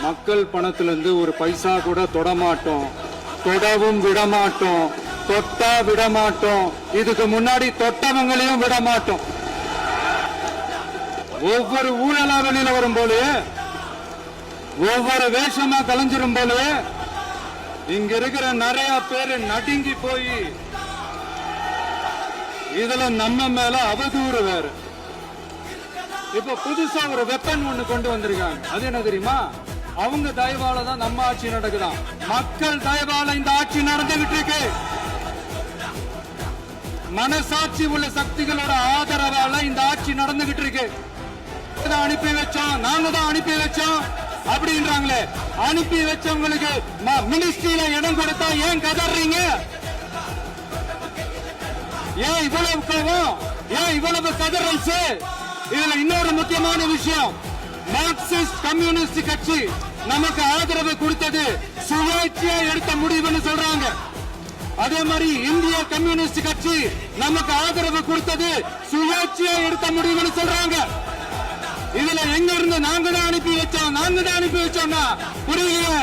மக்கள் பணத்திலிருந்து ஒரு பைசா கூட தொடமாட்டோம், தொடவும் விடமாட்டோம், தொட்டா விடமாட்டோம். இதுக்கு முன்னாடி தொட்டவங்களையும் விடமாட்டோம். ஒவ்வொரு ஊழலா வெளியில வரும் போலே, ஒவ்வொரு வேஷமா கலைஞ்சிரும் போலே, இங்க இருக்கிற நிறைய பேரு நடுங்கி போய் இதுல நம்ம மேல அவதூறு வேற. இப்ப புதுசா ஒரு வெப்பன் ஒண்ணு கொண்டு வந்திருக்காங்க. அது என்ன தெரியுமா? அவங்க தயவால தான் நம்ம ஆட்சி நடக்குதான். மக்கள் தயவால இந்த ஆட்சி நடந்துகிட்டு இருக்கு. மனசாட்சி உள்ள சக்திகளோட ஆதரவால இந்த ஆட்சி நடந்துகிட்டு இருக்கு. அனுப்பி வச்சோம், நாங்க தான் அனுப்பி வச்சோம் அப்படின்றாங்களே. அனுப்பி வச்சவங்களுக்கு மினிஸ்ட்ரியில இடம் கொடுத்தா ஏன் கதறீங்க? ஏன் இவ்வளவு கோவம்? ஏன் இவ்வளவு கதறல்ஸ்? இதுல இன்னொரு முக்கியமான விஷயம், மார்க்சிஸ்ட் கம்யூனிஸ்ட் கட்சி நமக்கு ஆதரவு கொடுத்தது சுயேட்சையா எடுத்த முடிவுன்னு சொல்றாங்க. அதே மாதிரி இந்திய கம்யூனிஸ்ட் கட்சி நமக்கு ஆதரவு கொடுத்தது சுயேட்சையா எடுத்த முடிவுன்னு சொல்றாங்க. இதுல எங்க இருந்து நாங்க தான் அனுப்பி வச்சோம், நாங்க தான் அனுப்பி வச்சோம்னா புரியல.